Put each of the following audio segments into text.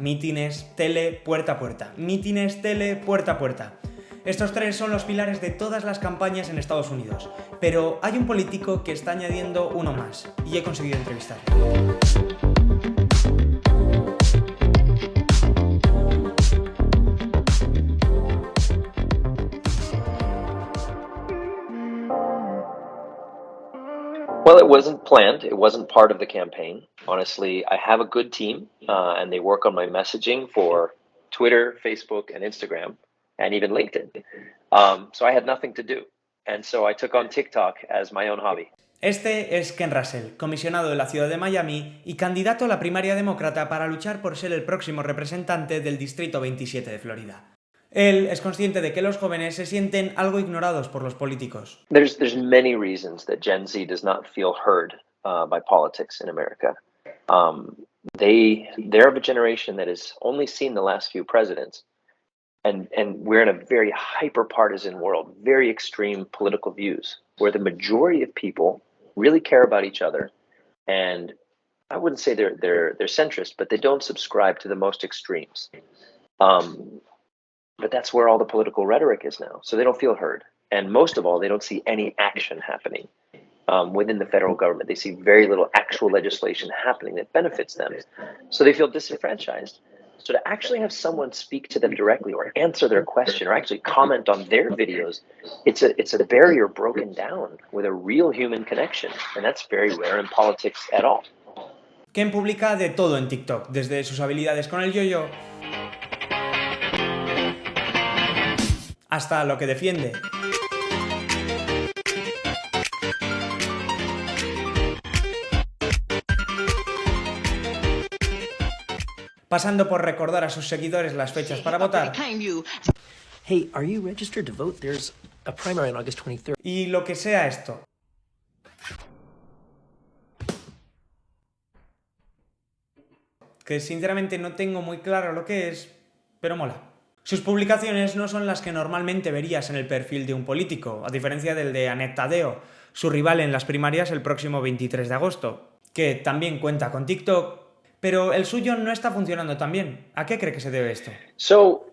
Mítines, tele, puerta a puerta. Mítines, tele, puerta a puerta. Estos tres son los pilares de todas las campañas en Estados Unidos. Pero hay un político que está añadiendo uno más, y he conseguido entrevistarlo. Well, it wasn't planned. It wasn't part of the campaign. Honestly, I have a good team, and they work on my messaging for Twitter, Facebook, and Instagram, and even LinkedIn. So I had nothing to do. And so I took on TikTok as my own hobby. Este es Ken Russell, comisionado de la ciudad de Miami y candidato a la primaria demócrata para luchar por ser el próximo representante del Distrito 27 de Florida. Él es consciente de que los jóvenes se sienten algo ignorados por los políticos. There's many reasons that Gen Z does not feel heard by politics in America. They're of a generation that has only seen the last few presidents, and we're in a very hyper-partisan world, very extreme political views, where the majority of people really care about each other, and I wouldn't say they're centrist, but they don't subscribe to the most extremes. But that's where all the political rhetoric is now. So they don't feel heard. And most of all, they don't see any action happening within the federal government. They see very little actual legislation happening that benefits them. So they feel disenfranchised. So to actually have someone speak to them directly or answer their question or actually comment on their videos, it's a barrier broken down with a real human connection. And that's very rare in politics at all. Ken publica de todo en TikTok, desde sus habilidades con el yo-yo hasta lo que defiende. Pasando por recordar a sus seguidores las fechas para votar. Hey, are you registered to vote? There's a primary on August 23rd. Y lo que sea esto. Que sinceramente no tengo muy claro lo que es, pero mola. Sus publicaciones no son las que normalmente verías en el perfil de un político, a diferencia del de Annette Taddeo, su rival en las primarias el próximo 23 de agosto, que también cuenta con TikTok, pero el suyo no está funcionando tan bien. ¿A qué cree que se debe esto? So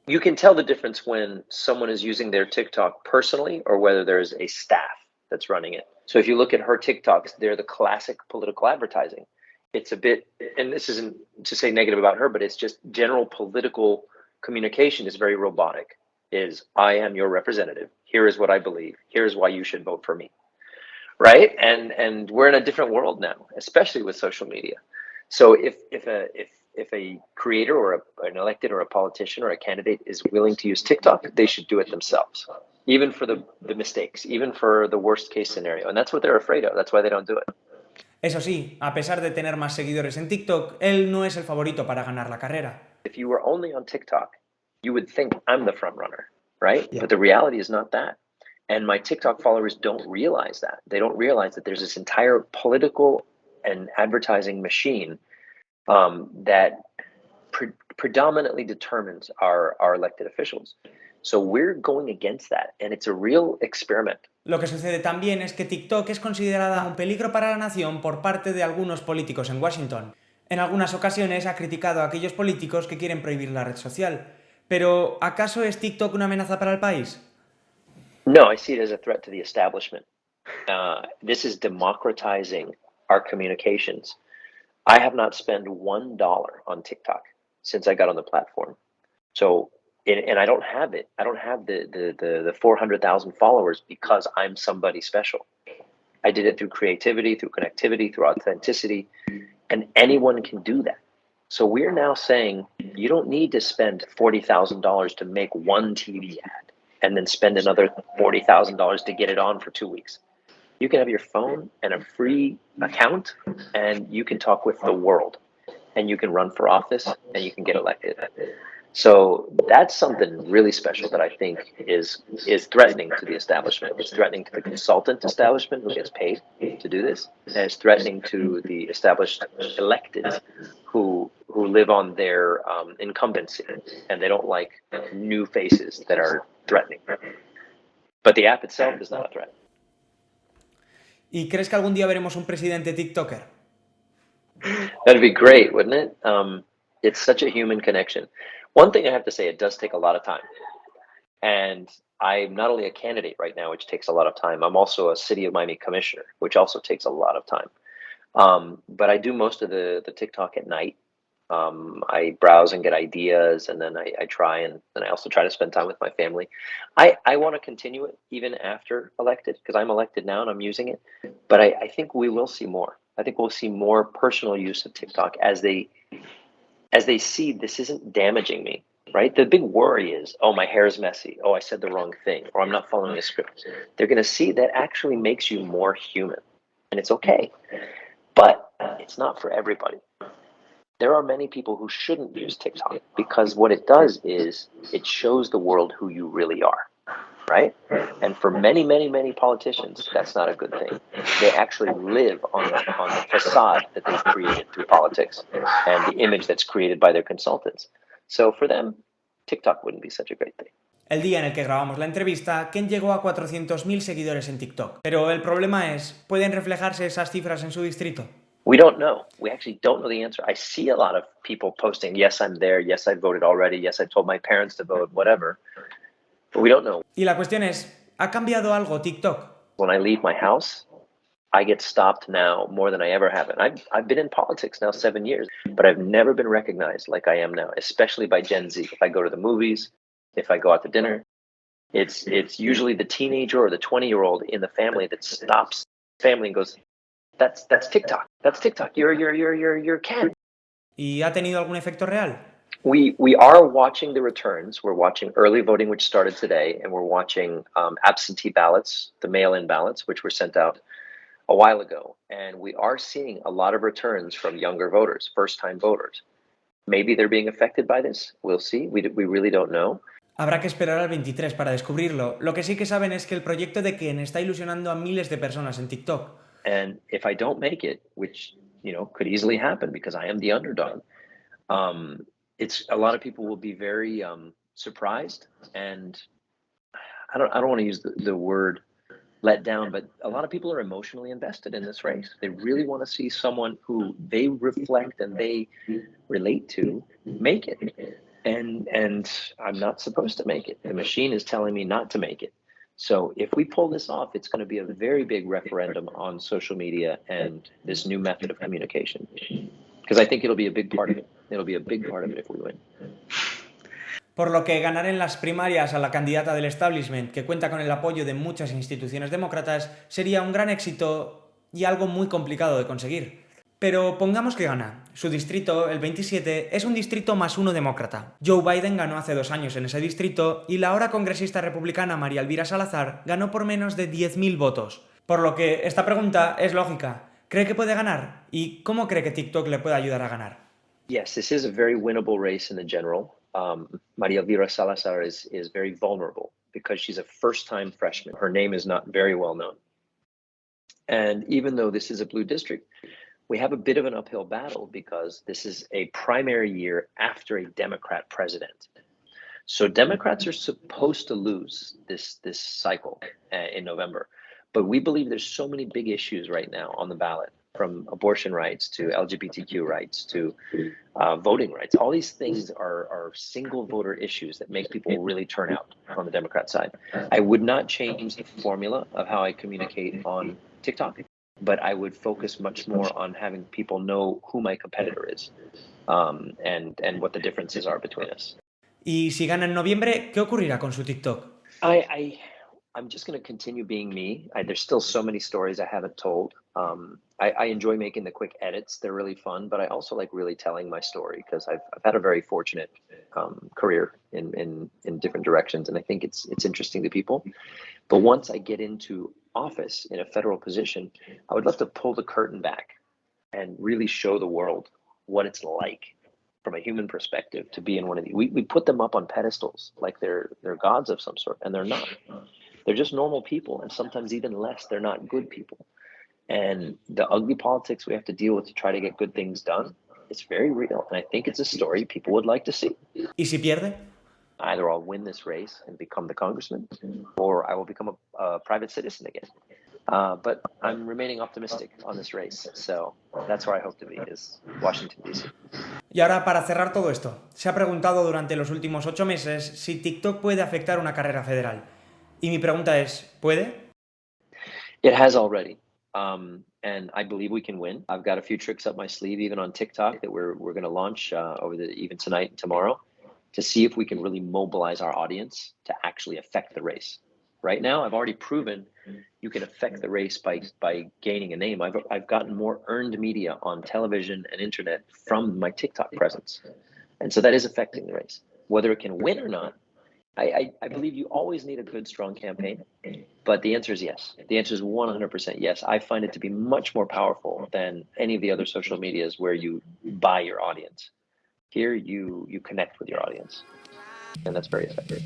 you can tell the difference when someone is using their TikTok personally or whether there's a staff that's running it. So if you look at her TikToks, they're the classic political advertising. It's a bit, and this isn't to say negative about her, but it's just general political communication is very robotic. Is I am your representative. Here is what I believe. Here is why you should vote for me. Right? And we're in a different world now, especially with social media. So if a creator or an elected or a politician or a candidate is willing to use TikTok, they should do it themselves, even for the mistakes, even for the worst case scenario. And that's what they're afraid of. That's why they don't do it. Eso sí, a pesar de tener más seguidores en TikTok, él no es el favorito para ganar la carrera. If you were only on TikTok, you would think I'm the front runner, right? Yeah. But the reality is not that. And my TikTok followers don't realize that. They don't realize that there's this entire political and advertising machine that predominantly determines our elected officials. So we're going against that, and it's a real experiment. Lo que sucede también es que TikTok es considerada un peligro para la nación por parte de algunos políticos en Washington. En algunas ocasiones ha criticado a aquellos políticos que quieren prohibir la red social. Pero, ¿acaso es TikTok una amenaza para el país? No, I see it as a threat to the establishment. This is democratizing our communications. I have not spent $1 on TikTok since I got on the platform. So, and I don't have it. I don't have the 400,000 followers because I'm somebody special. I did it through creativity, through connectivity, through authenticity, and anyone can do that. So we're now saying you don't need to spend $40,000 to make one TV ad and then spend another $40,000 to get it on for 2 weeks. You can have your phone and a free account, and you can talk with the world, and you can run for office, and you can get elected. So that's something really special that I think is threatening to the establishment. It's threatening to the consultant establishment who gets paid to do this, and it's threatening to the established electeds who live on their incumbency, and they don't like new faces that are threatening. But the app itself is not a threat. ¿Y crees que algún día veremos un presidente TikToker? That'd be great, wouldn't it? It's such a human connection. One thing I have to say, it does take a lot of time. And I'm not only a candidate right now, which takes a lot of time, I'm also a City of Miami commissioner, which also takes a lot of time. But I do most of the TikTok at night. I browse and get ideas, and then I try, and then I also try to spend time with my family. I want to continue it even after elected, because I'm elected now and I'm using it. But I think we will see more. I think we'll see more personal use of TikTok as they see this isn't damaging me, right? The big worry is, oh, my hair is messy. Oh, I said the wrong thing, or I'm not following a script. They're going to see that actually makes you more human, and it's okay. But it's not for everybody. There are many people who shouldn't use TikTok because what it does is it shows the world who you really are, right? And for many, many, many politicians, that's not a good thing. They actually live on the facade that they've created through politics and the image that's created by their consultants. So for them, TikTok wouldn't be such a great thing. El día en el que grabamos la entrevista, Ken llegó a 400.000 seguidores en TikTok. Pero el problema es, ¿pueden reflejarse esas cifras en su distrito? We don't know. We actually don't know the answer. I see a lot of people posting, yes, I'm there, yes, I voted already, yes, I told my parents to vote, whatever. But we don't know. Y la cuestión es, ¿ha cambiado algo TikTok? When I leave my house, I get stopped now more than I ever have. And I've been in politics now 7 years, but I've never been recognized like I am now, especially by Gen Z. If I go to the movies, if I go out to dinner, it's usually the teenager or the 20-year-old in the family that stops the family and goes, That's TikTok. That's TikTok. You're Ken. ¿Y ha tenido algún efecto real? We are watching the returns. We're watching early voting, which started today, and we're watching absentee ballots, the mail-in ballots, which were sent out a while ago. And we are seeing a lot of returns from younger voters, first-time voters. Maybe they're being affected by this. We'll see. We really don't know. Habrá que esperar al 23 para descubrirlo. Lo que sí que saben es que el proyecto de Ken está ilusionando a miles de personas en TikTok. And if I don't make it, which could easily happen because I am the underdog, it's a lot of people will be very surprised, and I don't want to use the word let down, but a lot of people are emotionally invested in this race. They really want to see someone who they reflect and they relate to make it, and I'm not supposed to make it. The machine is telling me not to make it. So if we pull this off, it's going to be a very big referendum on social media and this new method of communication. Because I think it'll be a big part of it. It'll be a big part of it if we win. Por lo que ganar en las primarias a la candidata del establishment, que cuenta con el apoyo de muchas instituciones demócratas, sería un gran éxito y algo muy complicado de conseguir. Pero pongamos que gana. Su distrito, el 27, es un distrito +1 demócrata. Joe Biden ganó hace 2 años en ese distrito y la ahora congresista republicana María Elvira Salazar ganó por menos de 10.000 votos. Por lo que esta pregunta es lógica. ¿Cree que puede ganar? ¿Y cómo cree que TikTok le puede ayudar a ganar? Yes, this is a very winnable race in the general. María Elvira Salazar is very vulnerable because she's a first-time freshman. Her name is not very well known. And even though this is a blue district, we have a bit of an uphill battle because this is a primary year after a Democrat president. So Democrats are supposed to lose this cycle in November. But we believe there's so many big issues right now on the ballot, from abortion rights to LGBTQ rights to voting rights. All these things are single voter issues that make people really turn out on the Democrat side. I would not change the formula of how I communicate on TikTok, but I would focus much more on having people know who my competitor is and what the differences are between us. Y si gana en noviembre, ¿qué ocurrirá con su TikTok? I'm just going to continue being me. There's still so many stories I haven't told. I enjoy making the quick edits. They're really fun, but I also like really telling my story because I've had a very fortunate career in different directions, and I think it's interesting to people. But once I get into office in a federal position, I would love to pull the curtain back and really show the world what it's like from a human perspective to be in one of these. We put them up on pedestals like they're gods of some sort, and they're not. They're just normal people, and sometimes even less, they're not good people. And the ugly politics we have to deal with to try to get good things done, it's very real. And I think it's a story people would like to see. ¿Y si pierde? Either I'll win this race and become the congressman, or I will become a private citizen again. But I'm remaining optimistic on this race. So that's where I hope to be, is Washington, D.C. Y ahora, para cerrar todo esto, se ha preguntado durante los últimos 8 meses si TikTok puede afectar una carrera federal. Y mi pregunta es, ¿puede? It has already. And I believe we can win. I've got a few tricks up my sleeve, even on TikTok, that we're going to launch even tonight and tomorrow, to see if we can really mobilize our audience to actually affect the race. Right now, I've already proven you can affect the race by gaining a name. I've gotten more earned media on television and internet from my TikTok presence, and so that is affecting the race. Whether it can win or not, I believe you always need a good, strong campaign, but the answer is yes. The answer is 100% yes. I find it to be much more powerful than any of the other social medias where you buy your audience. Here, you connect with your audience, and that's very effective.